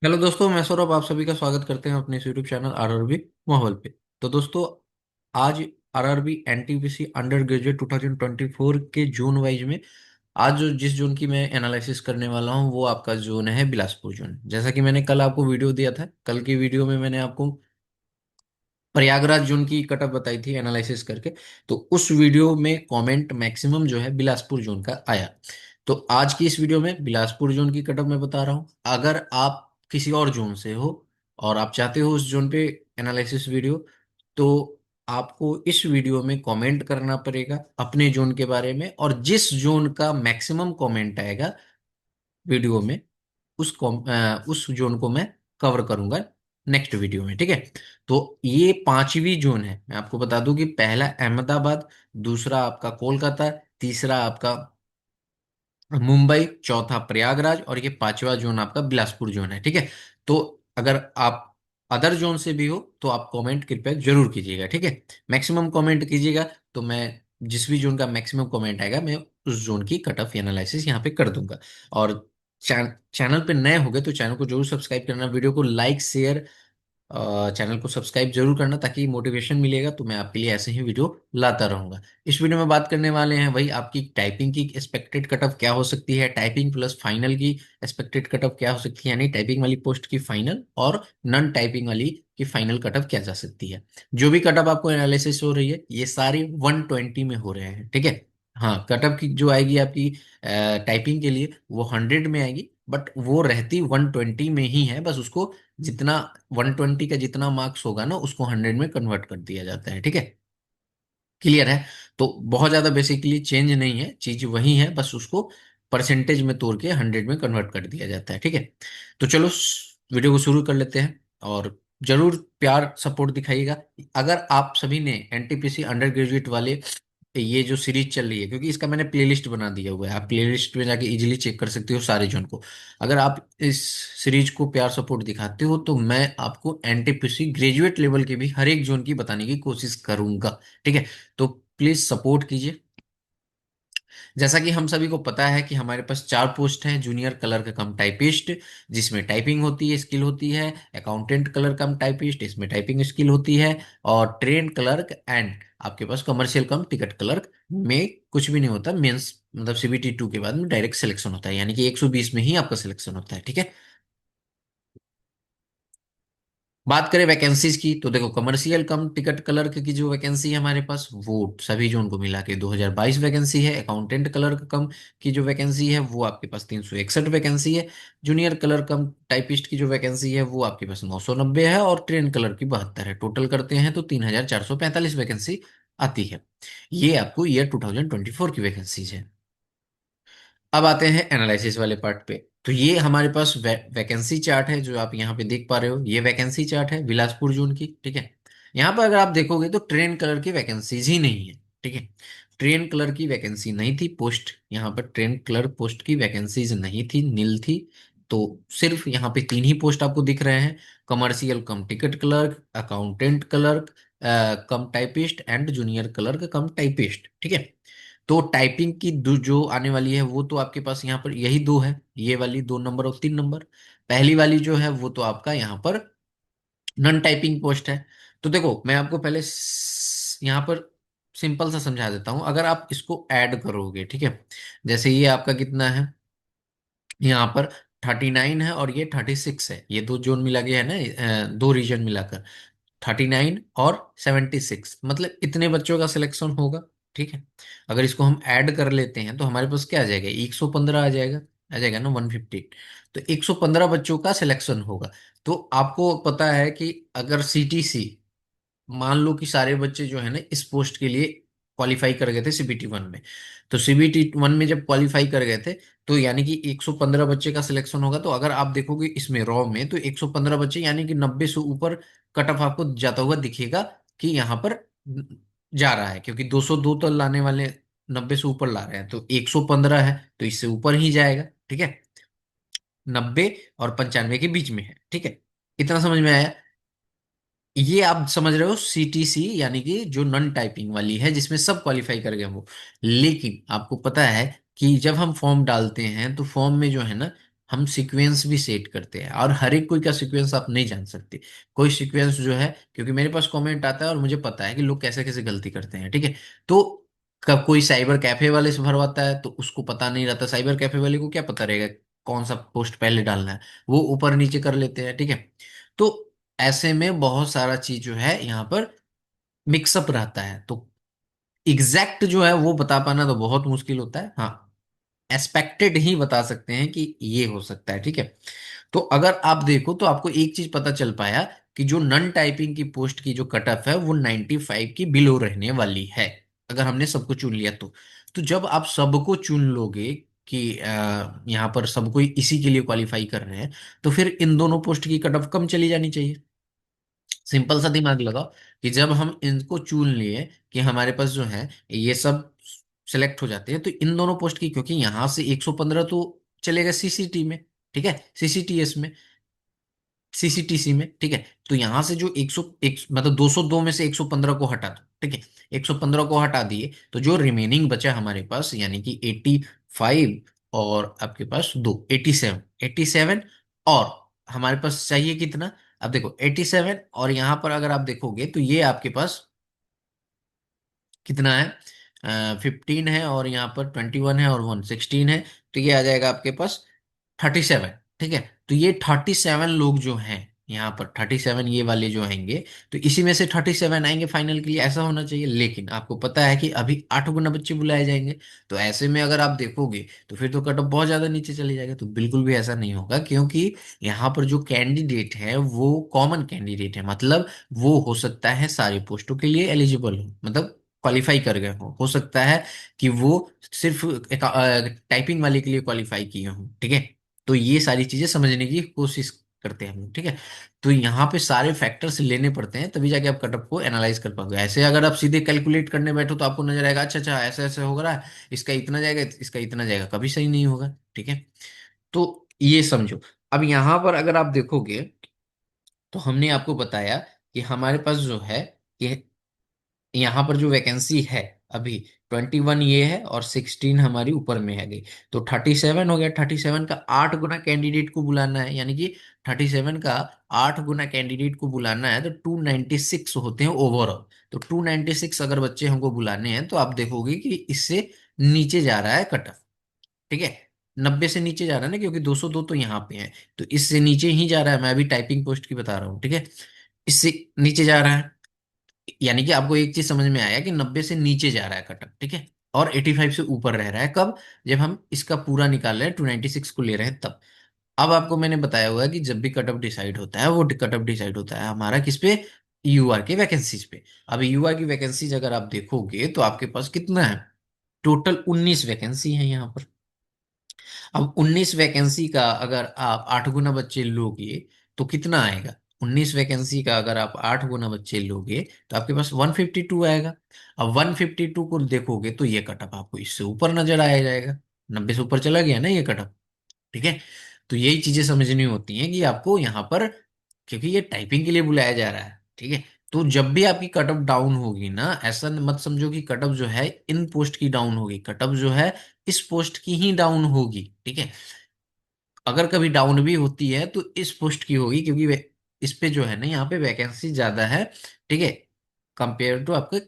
Hello दोस्तों, मैं सौरभ आप सभी का स्वागत करते हैं अपने यूट्यूब चैनल आरआरबी माहौल पे। तो दोस्तों, आज आरआरबी एनटीपीसी अंडर ग्रेजुएट 2024 के जोन वाइज में आज जो जिस जोन की मैं एनालिसिस करने वाला हूं वो आपका जोन है बिलासपुर जोन। जैसा कि मैंने कल आपको वीडियो दिया था, कल की वीडियो में मैंने आपको प्रयागराज जोन की कटअप बताई थी एनालिसिस करके। तो उस वीडियो में कमेंट मैक्सिमम जो है बिलासपुर जोन का आया। तो आज की इस वीडियो में बिलासपुर जोन की कटअप मैं बता रहा हूं। अगर आप किसी और जोन से हो और आप चाहते हो उस जोन पे एनालिसिस वीडियो, तो आपको इस वीडियो में कमेंट करना पड़ेगा अपने जोन के बारे में, और जिस जोन का मैक्सिमम कमेंट आएगा वीडियो में उस जोन को मैं कवर करूंगा नेक्स्ट वीडियो में। ठीक है। तो ये पांचवी जोन है। मैं आपको बता दूं कि पहला अहमदाबाद, दूसरा आपका कोलकाता, तीसरा आपका मुंबई, चौथा प्रयागराज, और ये पांचवा जोन आपका बिलासपुर जोन है। ठीक है। तो अगर आप अदर जोन से भी हो तो आप कमेंट कृपया जरूर कीजिएगा। ठीक है। मैक्सिमम कमेंट कीजिएगा, तो मैं जिस भी जोन का मैक्सिमम कमेंट आएगा मैं उस जोन की कट ऑफ एनालिसिस यहाँ पे कर दूंगा। और चैनल पे नए हो गए तो चैनल को जरूर सब्सक्राइब करना, वीडियो को लाइक शेयर, चैनल को सब्सक्राइब जरूर करना, ताकि मोटिवेशन मिलेगा तो मैं आपके लिए ऐसे ही वीडियो लाता रहूंगा। इस वीडियो में बात करने वाले हैं भाई आपकी टाइपिंग की एक्सपेक्टेड कटऑफ क्या हो सकती है, टाइपिंग प्लस फाइनल की एक्सपेक्टेड कटऑफ क्या हो सकती है, यानी टाइपिंग वाली पोस्ट की फाइनल और नॉन टाइपिंग वाली की फाइनल कटऑफ क्या जा सकती है। जो भी कटऑफ आपको एनालिसिस हो रही है ये सारी 120 में हो रहे हैं। ठीक है। हाँ, कटऑफ की जो आएगी आपकी टाइपिंग के लिए वो 100 में आएगी, बट वो रहती 120 में ही है। बस उसको जितना 120 का जितना मार्क्स होगा ना उसको 100 में कन्वर्ट कर दिया जाता है। ठीक है। क्लियर है। तो बहुत ज्यादा बेसिकली चेंज नहीं है, चीज वही है, बस उसको परसेंटेज में तोड़ के 100 में कन्वर्ट कर दिया जाता है। ठीक है। तो चलो वीडियो को शुरू कर लेते हैं, और जरूर प्यार सपोर्ट दिखाइएगा। अगर आप सभी ने एनटीपीसी अंडर ग्रेजुएट वाले ये जो सीरीज चल रही है, क्योंकि इसका मैंने प्लेलिस्ट बना दिया हुआ है, आप प्लेलिस्ट में जाके इजीली चेक कर सकते हो सारे जन को। अगर आप इस सीरीज को प्यार सपोर्ट दिखाते हो तो मैं आपको एनटीपीसी ग्रेजुएट लेवल के भी हर एक जोन की बताने की कोशिश करूंगा। ठीक है। तो प्लीज सपोर्ट कीजिए। जैसा कि हम सभी को पता है कि हमारे पास चार पोस्ट हैं: जूनियर क्लर्क कम टाइपिस्ट, जिसमें टाइपिंग होती है, स्किल होती है; अकाउंटेंट क्लर्क कम टाइपिस्ट, इसमें टाइपिंग स्किल होती है; और ट्रेन क्लर्क एंड आपके पास कमर्शियल कम टिकट क्लर्क में कुछ भी नहीं होता। मेंस मतलब CBT 2 के बाद में डायरेक्ट सिलेक्शन होता है, यानी कि 120 में ही आपका सिलेक्शन होता है। ठीक है। बात करें वैकेंसीज की तो देखो, कमर्शियल कम टिकट क्लर्क की जो वैकेंसी है हमारे पास वो सभी जोन को मिला के 2022 वैकेंसी है। अकाउंटेंट क्लर्क कम की जो वैकेंसी है वो आपके पास 361 वैकेंसी है। जूनियर क्लर्क कम टाइपिस्ट की जो वैकेंसी है वो आपके पास 990 है, और ट्रेन क्लर्क की 72 है। टोटल करते हैं तो 3445 वैकेंसी आती है। ये आपको ईयर 2024 की वैकेंसीज है। अब आते हैं एनालिसिस वाले पार्ट पे। तो ये हमारे पास वैकेंसी चार्ट है जो आप यहाँ पे देख पा रहे हो। ये वैकेंसी चार्ट है बिलासपुर जोन की। ठीक है। यहाँ पर अगर आप देखोगे तो ट्रेन कलर की वैकेंसीज ही नहीं है। ठीक है। ट्रेन कलर की वैकेंसी नहीं थी पोस्ट, यहाँ पर ट्रेन कलर पोस्ट की वैकेंसीज नहीं थी, नील थी। तो सिर्फ यहाँ पे तीन ही पोस्ट आपको दिख रहे हैं: commercial come ticket clerk, accountant clerk come typist, and junior clerk come typist. ठीक है। तो टाइपिंग की जो आने वाली है वो तो आपके पास यहाँ पर यही दो है, ये वाली 2 नंबर और 3 नंबर। पहली वाली जो है वो तो आपका यहाँ पर नॉन टाइपिंग पोस्ट है। तो देखो, मैं आपको पहले यहाँ पर सिंपल सा समझा देता हूँ। अगर आप इसको ऐड करोगे, ठीक है, जैसे ये आपका कितना है, यहाँ पर 39 है और ये 36 है, ये दो जोन मिला गया है ना, दो रीजन मिलाकर 39 और 76, मतलब इतने बच्चों का सिलेक्शन होगा। ठीक है। अगर इसको हम ऐड कर लेते हैं तो हमारे पास क्या आ जाएगा, 115 आ जाएगा ना, 115। तो 115 बच्चों का सिलेक्शन होगा। तो आपको पता है कि अगर CTC, मान लो कि सारे बच्चे जो है ना इस पोस्ट के लिए क्वालिफाई कर गए थे CBT 1 में, तो CBT 1 में जब क्वालिफाई कर गए थे तो यानी कि 115 बच्चे का सिलेक्शन होगा। तो अगर आप देखोगे इसमें रॉ में तो 115 बच्चे, यानी कि 90 से ऊपर कट ऑफ आपको जाता हुआ दिखेगा कि यहाँ पर जा रहा है, क्योंकि 202 तो लाने वाले 90 से ऊपर ला रहे हैं, तो 115 है तो इससे ऊपर ही जाएगा। ठीक है। 90 और 95 के बीच में है। ठीक है। इतना समझ में आया। ये आप समझ रहे हो CTC, यानी कि जो नॉन टाइपिंग वाली है जिसमें सब क्वालिफाई कर गए वो। लेकिन आपको पता है कि जब हम फॉर्म डालते हैं तो फॉर्म में जो है ना हम सीक्वेंस भी सेट करते हैं, और हर एक कोई का सीक्वेंस आप नहीं जान सकते। कोई सीक्वेंस जो है, क्योंकि मेरे पास कमेंट आता है और मुझे पता है कि लोग कैसे कैसे गलती करते हैं, ठीक है। तो कब कोई साइबर कैफे वाले से भरवाता है तो उसको पता नहीं रहता, साइबर कैफे वाले को क्या पता रहेगा कौन सा पोस्ट पहले डालना है, वो ऊपर नीचे कर लेते हैं, ठीक है। तो ऐसे में बहुत सारा चीज जो है यहाँ पर मिक्सअप रहता है, तो एग्जैक्ट जो है वो बता पाना तो बहुत मुश्किल होता है। हाँ, एक्सपेक्टेड ही बता सकते हैं कि ये हो सकता है, ठीक है। तो अगर आप देखो तो आपको एक चीज पता चल पाया कि जो नन टाइपिंग की पोस्ट की जो कट ऑफ है वो 95 की बिलो रहने वाली है, अगर हमने सबको चुन लिया तो जब आप सबको चुन लोगे कि यहाँ पर सबको इसी के लिए क्वालिफाई कर रहे हैं, तो फिर इन दोनों पोस्ट की कट ऑफ कम चली जानी चाहिए। सिंपल सा दिमाग लगाओ कि जब हम इनको चुन लिए कि हमारे पास जो है ये सब सिलेक्ट हो जाते हैं, तो इन दोनों पोस्ट की, क्योंकि यहां से 115 तो चलेगा सीसीटी में, ठीक है, सीसीटीएस में, सीसीटीसी में, ठीक है। तो यहां से जो 101 मतलब 202 में से 115 को हटा दो, ठीक है। 115 को हटा दिए तो जो रिमेनिंग बचा हमारे पास, यानी कि 85, और आपके पास दो 87, 87, और हमारे पास चाहिए कितना? अब देखो 87, और यहां पर अगर आप देखोगे तो ये आपके पास कितना है, 15 है, और यहाँ पर 21 है, और 116 है, तो ये आ जाएगा आपके पास 37, ठीक है। तो ये 37 लोग जो हैं यहाँ पर, 37 ये वाले जो आएंगे, तो इसी में से 37 आएंगे फाइनल के लिए, ऐसा होना चाहिए। लेकिन आपको पता है कि अभी 8 गुना बच्चे बुलाए जाएंगे, तो ऐसे में अगर आप देखोगे तो फिर तो कट ऑफ बहुत ज्यादा नीचे चले जाएगा। तो बिल्कुल भी ऐसा नहीं होगा, क्योंकि यहाँ पर जो कैंडिडेट है वो कॉमन कैंडिडेट है, मतलब वो हो सकता है सारी पोस्टों के लिए एलिजिबल हो, मतलब क्वालिफाई कर गए हो सकता है कि वो सिर्फ टाइपिंग वाले के लिए क्वालिफाई किए हों, ठीक है। तो ये सारी चीजें समझने की कोशिश करते हैं हम लोग, ठीक है। तो यहाँ पे सारे फैक्टर्स लेने पड़ते हैं, तभी जाके आप कटअप को एनालाइज कर पाओगे। ऐसे अगर आप सीधे कैलकुलेट करने बैठो तो आपको नजर आएगा अच्छा अच्छा ऐसा ऐसा हो रहा है, इसका इतना जाएगा, इसका इतना जाएगा, कभी सही नहीं होगा, ठीक है। तो ये समझो। अब यहाँ पर अगर आप देखोगे तो हमने आपको बताया कि हमारे पास जो है कि यहाँ पर जो वैकेंसी है अभी 21 ये है, और 16 हमारी ऊपर में है गई, तो 37 हो गया। 37 का 8 गुना कैंडिडेट को बुलाना है, यानी कि 37 का 8 गुना कैंडिडेट को बुलाना है, तो 296 होते हैं ओवरऑल। तो 296 अगर बच्चे हमको बुलाने हैं तो आप देखोगे कि इससे नीचे जा रहा है कट ऑफ, ठीक है। 90 से नीचे जा रहा है ना, क्योंकि 202 तो यहाँ पे है, तो इससे नीचे ही जा रहा है। मैं अभी टाइपिंग पोस्ट की बता रहा हूँ, ठीक है। इससे नीचे जा रहा है, यानी कि आपको एक चीज समझ में आया कि 90 से नीचे जा रहा है कटअप, ठीक है। और 85 से ऊपर रह रहा है कब? जब हम इसका पूरा निकाल रहे हैं, 296 को ले रहे हैं तब। अब आपको मैंने बताया हुआ है कि जब भी कटअप डिसाइड होता है, वो कटअप डिसाइड होता है हमारा किस पे? यूआर के वैकेंसीज पे। अब यूआर की वैकेंसीज अगर आप देखोगे तो आपके पास कितना है? टोटल 19 वैकेंसी है यहाँ पर। अब 19 वैकेंसी का अगर आप 8 गुना बच्चे लोगे तो कितना आएगा? 19 वैकेंसी का अगर आप 8 गुना बच्चे लोगे तो आपके पास 152 आएगा। अब 152 को देखोगे तो ये कटअप आपको इससे ऊपर नजर आया जाएगा, 90 से ऊपर चला गया ना ये कटअप, ठीक है। तो यही चीजें समझनी होती हैं कि आपको यहाँ पर, क्योंकि ये टाइपिंग के लिए बुलाया जा रहा है, ठीक है। तो जब भी आपकी कटअप डाउन होगी ना, ऐसा मत समझो कि कटअप जो है इन पोस्ट की डाउन होगी, कटअप जो है इस पोस्ट की ही डाउन होगी, ठीक है। अगर कभी डाउन भी होती है तो इस पोस्ट की होगी, क्योंकि इस पे जो है ना यहाँ पे वैकेंसी ज्यादा है, ठीक है, कंपेयर टू आपके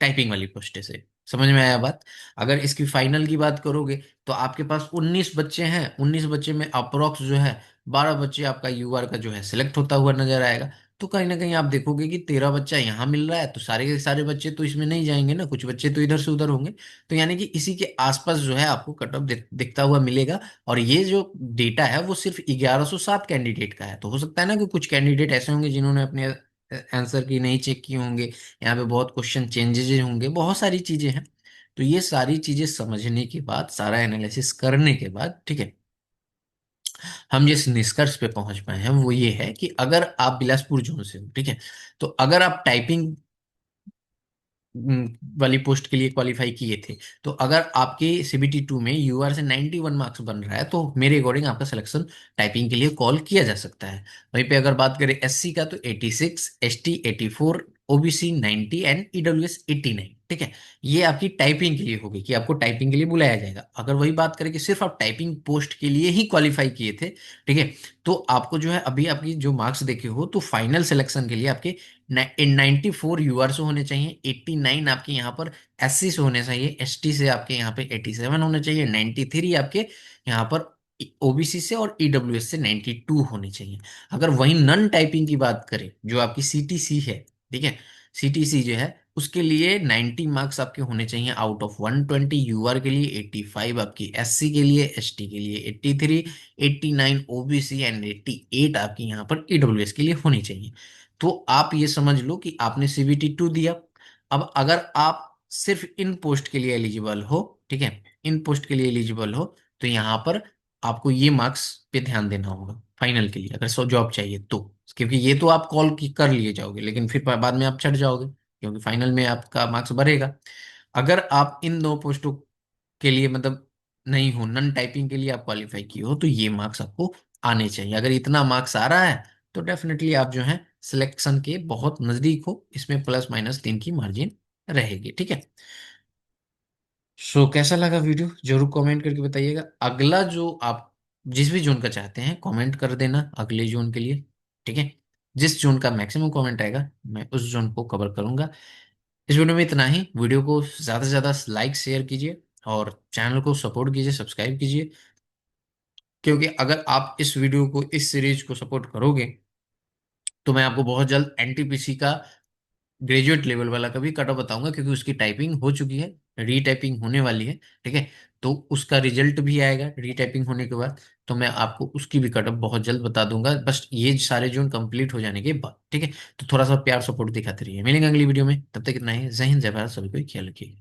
टाइपिंग वाली पोस्ट से। समझ में आया बात? अगर इसकी फाइनल की बात करोगे तो आपके पास 19 बच्चे हैं, 19 बच्चे में अप्रोक्स जो है 12 बच्चे आपका यूआर का जो है सिलेक्ट होता हुआ नजर आएगा। तो कहीं ना कहीं आप देखोगे कि 13 बच्चा यहाँ मिल रहा है, तो सारे के सारे बच्चे तो इसमें नहीं जाएंगे ना, कुछ बच्चे तो इधर से उधर होंगे। तो यानी कि इसी के आसपास जो है आपको कट ऑफ दिखता हुआ मिलेगा। और ये जो डेटा है वो सिर्फ 1107 कैंडिडेट का है, तो हो सकता है ना कि कुछ कैंडिडेट ऐसे होंगे जिन्होंने अपने आंसर की नहीं चेक किए होंगे, यहाँ पे बहुत क्वेश्चन चेंजेस होंगे, बहुत सारी चीजें हैं। तो ये सारी चीजें समझने के बाद, सारा एनालिसिस करने के बाद, ठीक है, हम जिस निष्कर्ष पे पहुंच पाए हैं वो ये है कि अगर आप बिलासपुर जोन से हो, ठीक है, तो अगर आप टाइपिंग वाली पोस्ट के लिए क्वालिफाई किए थे, तो अगर आपके CBT 2 में यूआर से 91 मार्क्स बन रहा है तो मेरे अकॉर्डिंग आपका सिलेक्शन टाइपिंग के लिए कॉल किया जा सकता है। वहीं पे अगर बात करें SC का तो 86, ST 84, ओबीसी 90 एंड ईडब्ल्यूएस 89। ठीक है, ये आपकी टाइपिंग के लिए होगी कि आपको टाइपिंग के लिए बुलाया जाएगा। अगर वही बात करें कि सिर्फ आप टाइपिंग पोस्ट के लिए ही क्वालिफाई किए थे, ठीक है, तो आपको जो है अभी आपकी जो मार्क्स देखे हो तो फाइनल सिलेक्शन के लिए आपके 94 यूआर से होने चाहिए, 89 आपके यहाँ पर एससी से होने चाहिए, एसटी से आपके यहाँ पे 87 होने चाहिए, 93 आपके यहाँ पर ओबीसी से और ईडब्ल्यूएस से 92 होने चाहिए। अगर वही नन टाइपिंग की बात करें जो आपकी सीटीसी है, ठीक है, सीटीसी जो है उसके लिए 90 मार्क्स आपके होने चाहिए आउट ऑफ 120, यूआर के लिए 85 आपकी, एससी के लिए, एसटी के लिए 83, 89 ओबीसी एंड 88 आपकी यहाँ पर ईडब्ल्यूएस के लिए होनी चाहिए। तो आप ये समझ लो कि आपने सीबीटी 2 दिया। अब अगर आप सिर्फ इन पोस्ट के लिए एलिजिबल हो, ठीक है, इन पोस्ट के लिए एलिजिबल हो, तो यहाँ पर आपको ये मार्क्स पे ध्यान देना होगा फाइनल के लिए, अगर सो जॉब चाहिए तो। क्योंकि ये तो आप कॉल की कर लिए जाओगे, लेकिन फिर बाद में आप छट जाओगे क्योंकि फाइनल में आपका मार्क्स बढ़ेगा। अगर आप इन दो पोस्टों के लिए मतलब नहीं हो, नन टाइपिंग के लिए आप क्वालिफाई किए हो, तो ये मार्क्स आपको आने चाहिए। अगर इतना मार्क्स आ रहा है तो डेफिनेटली आप जो है सिलेक्शन के बहुत नजदीक हो, इसमें +- 3 की मार्जिन रहेगी। ठीक है, सो कैसा लगा वीडियो जरूर कमेंट करके बताइएगा। अगला जो आप जिस भी जोन का चाहते हैं कमेंट कर देना अगले जोन के लिए। ठीक है, जिस जोन का मैक्सिमम कमेंट आएगा मैं उस जोन को कवर करूंगा। इस वीडियो में इतना ही। वीडियो को ज़्यादा से ज़्यादा लाइक शेयर कीजिए और चैनल को सपोर्ट कीजिए, सब्सक्राइब कीजिए। क्योंकि अगर आप इस वीडियो को, इस सीरीज को सपोर्ट करोगे तो मैं आपको बहुत जल्द एनटीपीसी का ग्रेजुएट लेवल वाला का भी कट ऑफ बताऊंगा, क्योंकि उसकी टाइपिंग हो चुकी है, रीटाइपिंग होने वाली है। ठीक है, तो उसका रिजल्ट भी आएगा रीटाइपिंग होने के बाद, तो मैं आपको उसकी भी कट ऑफ बहुत जल्द बता दूंगा, बस ये सारे जोन कंप्लीट हो जाने के बाद। ठीक है, तो थोड़ा सा प्यार सपोर्ट दिखाते रहिए। मिलेंगे अगली वीडियो में, तब तक इतना ही। जय हिंद, जय भारत, सभी को ख्याल रखिए।